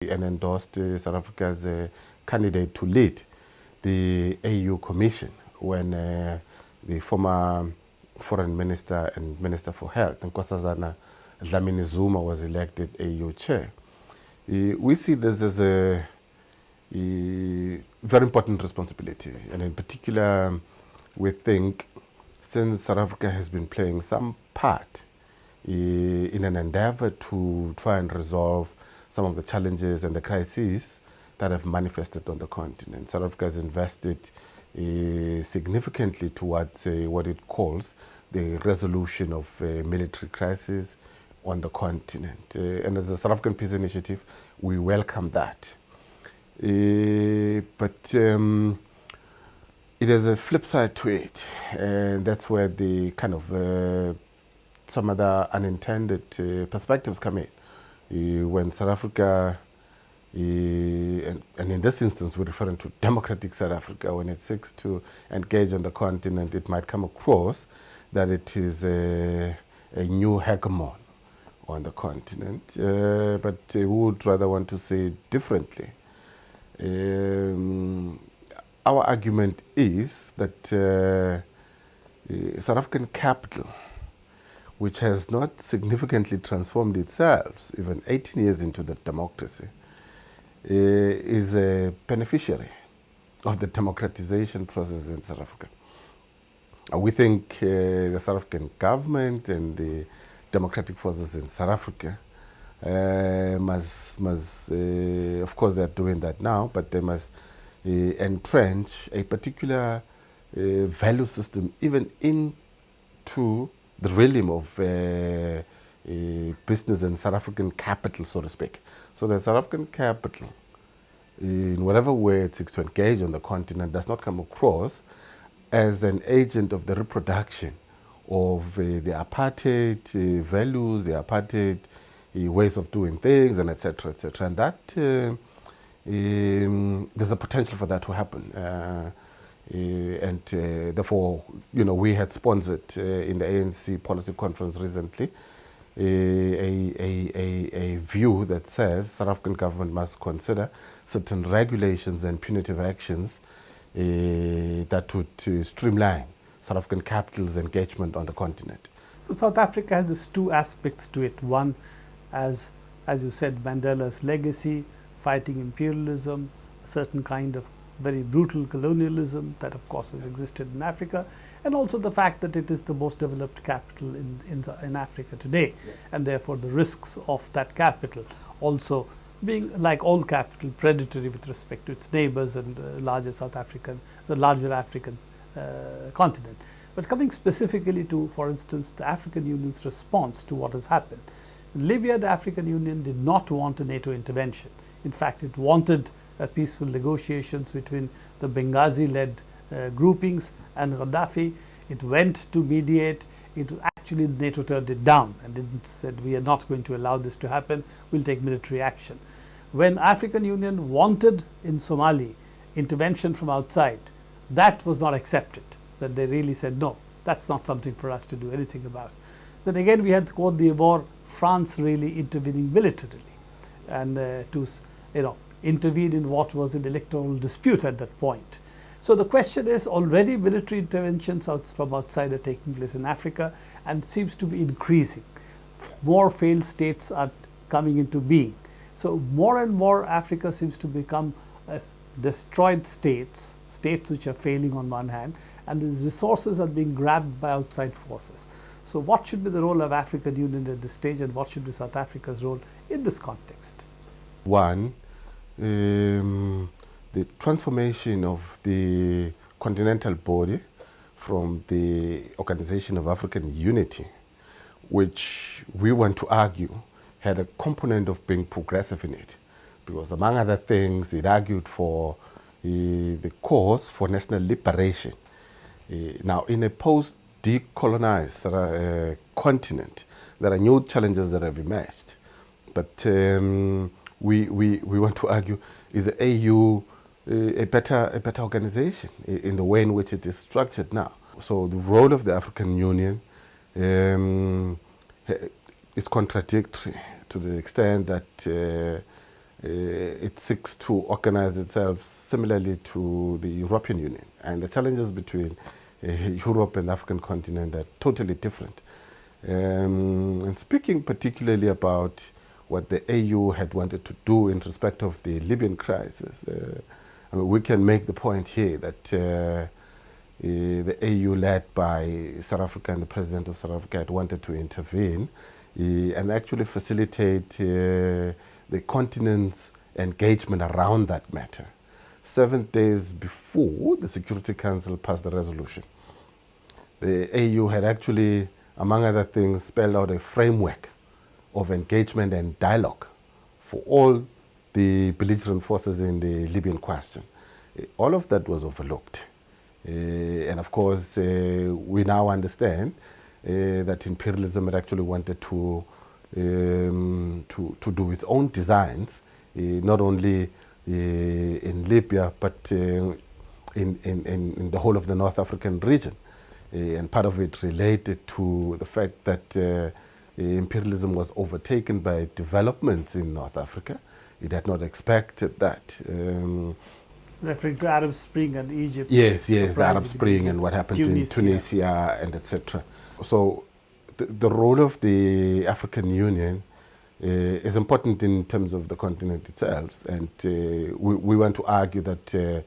and endorsed South Africa as a candidate to lead the AU Commission when the former Foreign Minister and Minister for Health, Nkosazana Dlamini Zuma, was elected AU Chair. We see this as a very important responsibility, and in particular, we think since South Africa has been playing some part in an endeavor to try and resolve some of the challenges and the crises that have manifested on the continent. South Africa has invested significantly towards what it calls the resolution of military crisis on the continent. And as a South African Peace Initiative, we welcome that. But it has a flip side to it, and that's where the kind of some other unintended perspectives come in. When South Africa, and in this instance we're referring to democratic South Africa, when it seeks to engage on the continent, it might come across that it is a new hegemon on the continent, but we would rather want to say it differently. Our argument is that South African capital, which has not significantly transformed itself, even 18 years into the democracy, is a beneficiary of the democratization process in South Africa. We think the South African government and the democratic forces in South Africa must of course they're doing that now, but they must entrench a particular value system even into the realm of business and South African capital, so to speak. So the South African capital, in whatever way it seeks to engage on the continent, does not come across as an agent of the reproduction of the apartheid values, the apartheid ways of doing things, and etc., etc. And that there's a potential for that to happen. And therefore, we had sponsored in the ANC policy conference recently a view that says South African government must consider certain regulations and punitive actions that would streamline South African capital's engagement on the continent. So South Africa has these two aspects to it. One, as you said, Mandela's legacy, fighting imperialism, a certain kind of very brutal colonialism that of course has existed in Africa, and also the fact that it is the most developed capital in Africa today, and therefore the risks of that capital also being, like all capital, predatory with respect to its neighbors and the larger African continent. But coming specifically to, for instance, the African Union's response to what has happened. In Libya, the African Union did not want a NATO intervention. In fact, it wanted peaceful negotiations between the Benghazi-led groupings and Gaddafi. It went to mediate. Actually, NATO turned it down and said, we are not going to allow this to happen. We'll take military action. When African Union wanted in Somali intervention from outside, that was not accepted. That they really said, no, that's not something for us to do anything about. Then again, we had the Côte d'Ivoire, France really intervening militarily and to intervene in what was an electoral dispute at that point. So the question is, already military interventions from outside are taking place in Africa and seems to be increasing. More failed states are coming into being. So more and more Africa seems to become destroyed states which are failing on one hand, and these resources are being grabbed by outside forces. So what should be the role of African Union at this stage, and what should be South Africa's role in this context? One, the transformation of the continental body from the Organization of African Unity, which we want to argue had a component of being progressive in it, because among other things, it argued for the cause for national liberation. Now, in a post-decolonized continent, there are new challenges that have emerged. But we want to argue, is the AU a better organization in the way in which it is structured now? So the role of the African Union is contradictory to the extent that it seeks to organize itself similarly to the European Union. And the challenges between Europe and the African continent are totally different. And speaking particularly about what the AU had wanted to do in respect of the Libyan crisis, I mean, we can make the point here that the AU led by South Africa and the President of South Africa had wanted to intervene and actually facilitate the continent's engagement around that matter 7 days before the Security Council passed the resolution. The AU had actually, among other things, spelled out a framework of engagement and dialogue for all the belligerent forces in the Libyan question. All of that was overlooked. And of course, we now understand that imperialism had actually wanted to do its own designs, not only in Libya, but in the whole of the North African region. And part of it related to the fact that imperialism was overtaken by developments in North Africa. It had not expected that. Referring to Arab Spring and Egypt. Yes, the Arab Spring and what happened in Tunisia and etc. So the role of the African Union is important in terms of the continent itself, and we want to argue that the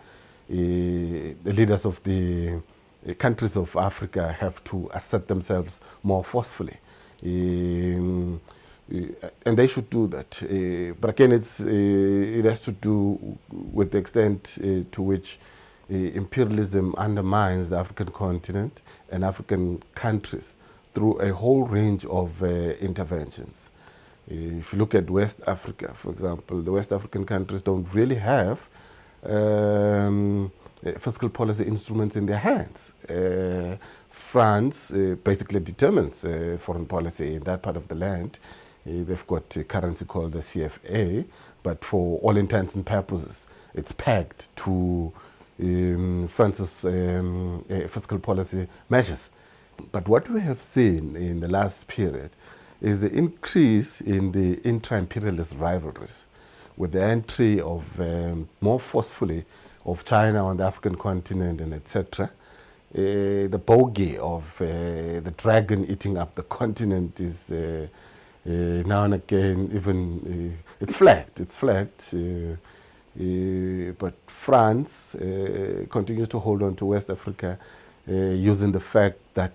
leaders of the countries of Africa have to assert themselves more forcefully. And they should do that. But again, it has to do with the extent to which imperialism undermines the African continent and African countries through a whole range of interventions. If you look at West Africa, for example, the West African countries don't really have fiscal policy instruments in their hands. France basically determines foreign policy in that part of the land. They've got a currency called the CFA, but for all intents and purposes, it's pegged to France's fiscal policy measures. But what we have seen in the last period is the increase in the intra-imperialist rivalries, with the entry of more forcefully of China on the African continent and etc. The bogey of the dragon eating up the continent is now and again even it's flagged. But France continues to hold on to West Africa using the fact that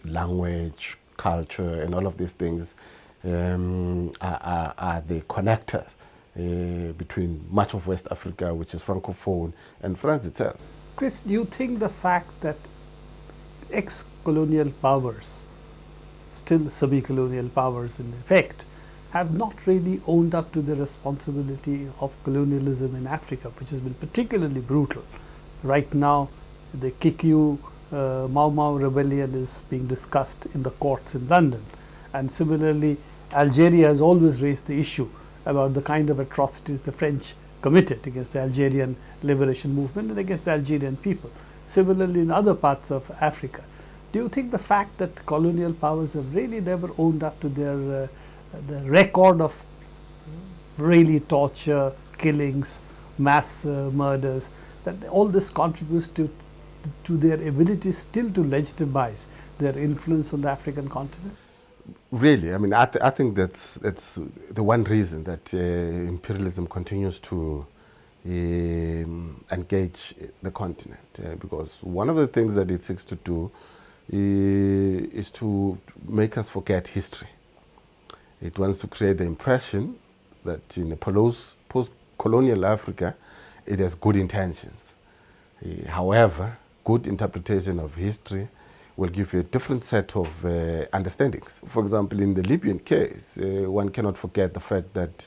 language, culture, and all of these things are the connectors between much of West Africa, which is Francophone, and France itself. Chris, do you think the fact that ex-colonial powers, still semi-colonial powers in effect, have not really owned up to the responsibility of colonialism in Africa, which has been particularly brutal? Right now, the Kikiu Mau Mau rebellion is being discussed in the courts in London. And similarly, Algeria has always raised the issue about the kind of atrocities the French committed against the Algerian liberation movement and against the Algerian people. Similarly, in other parts of Africa. Do you think the fact that colonial powers have really never owned up to their the record of really torture, killings, mass murders, that all this contributes to their ability still to legitimize their influence on the African continent? Really, I mean, I think that's the one reason that imperialism continues to engage the continent, because one of the things that it seeks to do is to make us forget history. It wants to create the impression that in a post-colonial Africa, it has good intentions. However, good interpretation of history will give you a different set of understandings. For example, in the Libyan case, one cannot forget the fact that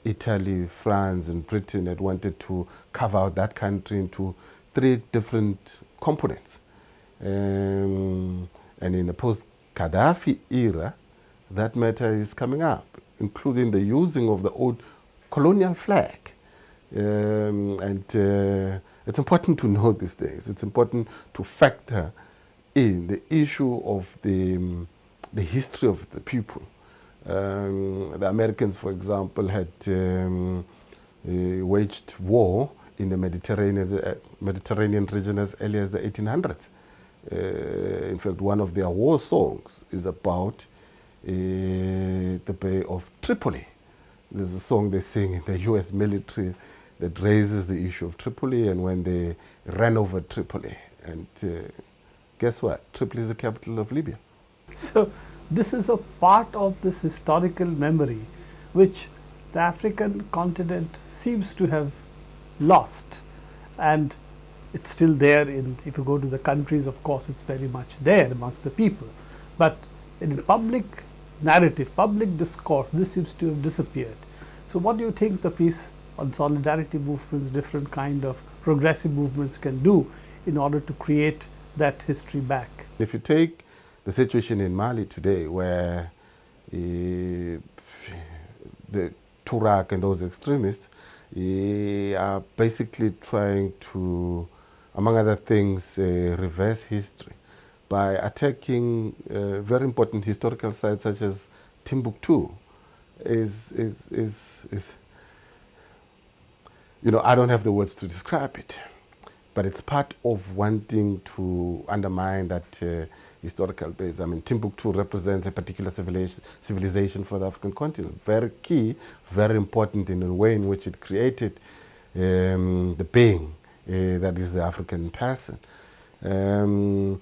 Italy, France, and Britain had wanted to carve out that country into 3 different components. And in the post-Gaddafi era, that matter is coming up, including the using of the old colonial flag. It's important to know these things. It's important to factor in the issue of the history of the people The Americans, for example, had waged war in the Mediterranean region as early as the 1800s. In fact, one of their war songs is about the Bay of Tripoli. There's a song they sing in the US military that raises the issue of Tripoli and when they ran over Tripoli. And guess what? Tripoli is the capital of Libya. So this is a part of this historical memory which the African continent seems to have lost, and it's still there. If you go to the countries, of course, it's very much there amongst the people. But in public narrative, public discourse, this seems to have disappeared. So what do you think the peace on solidarity movements, different kind of progressive movements can do in order to create that history back? If you take the situation in Mali today, where the Tuareg and those extremists are basically trying to, among other things, reverse history by attacking very important historical sites such as Timbuktu. You know, I don't have the words to describe it, but it's part of wanting to undermine that historical base. I mean, Timbuktu represents a particular civilization for the African continent. Very key, very important in the way in which it created the being that is the African person. And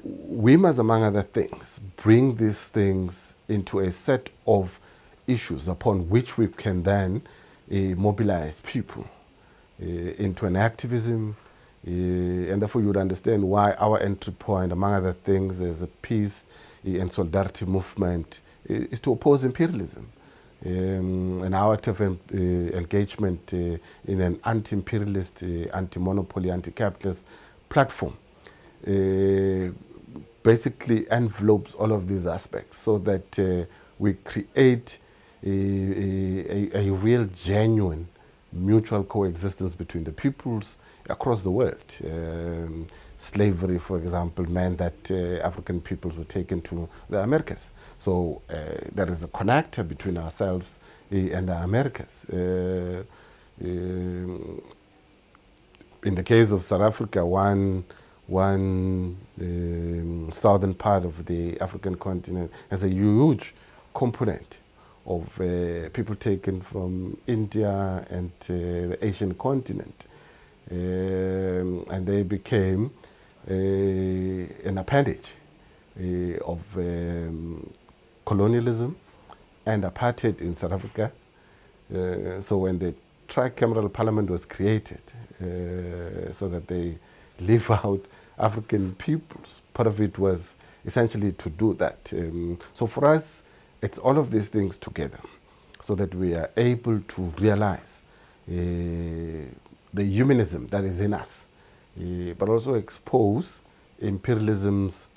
we must, among other things, bring these things into a set of issues upon which we can then mobilize people into an activism, and therefore you would understand why our entry point, among other things, as a peace and solidarity movement is to oppose imperialism. And our active engagement in an anti-imperialist, anti-monopoly, anti-capitalist platform basically envelopes all of these aspects so that we create a real, genuine mutual coexistence between the peoples across the world. Slavery, for example, meant that African peoples were taken to the Americas. So there is a connector between ourselves and the Americas. In the case of South Africa, one southern part of the African continent has a huge component of people taken from India and the Asian continent. And they became an appendage of colonialism and apartheid in South Africa. So when the tricameral parliament was created, so that they leave out African peoples, part of it was essentially to do that. So for us, it's all of these things together so that we are able to realize the humanism that is in us, but also expose imperialism's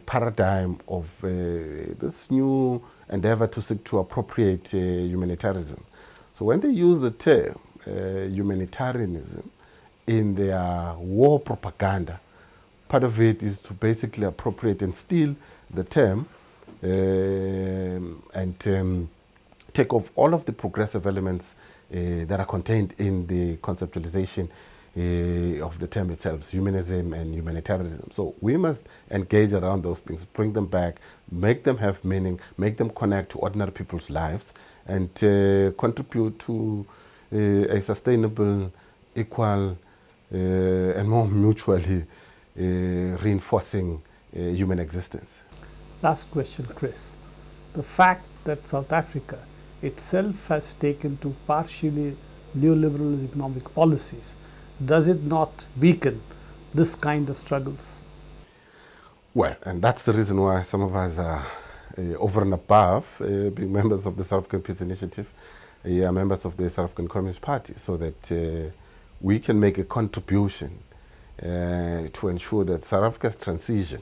paradigm of this new endeavor to seek to appropriate humanitarianism. So when they use the term humanitarianism in their war propaganda, part of it is to basically appropriate and steal the term and take off all of the progressive elements that are contained in the conceptualization of the term itself, humanism and humanitarianism. So we must engage around those things, bring them back, make them have meaning, make them connect to ordinary people's lives, and contribute to a sustainable, equal, and more mutually reinforcing human existence. Last question, Chris. The fact that South Africa itself has taken to partially neoliberal economic policies, does it not weaken this kind of struggles? Well, and that's the reason why some of us are over and above being members of the South African Peace Initiative, are members of the South African Communist Party, so that we can make a contribution to ensure that South Africa's transition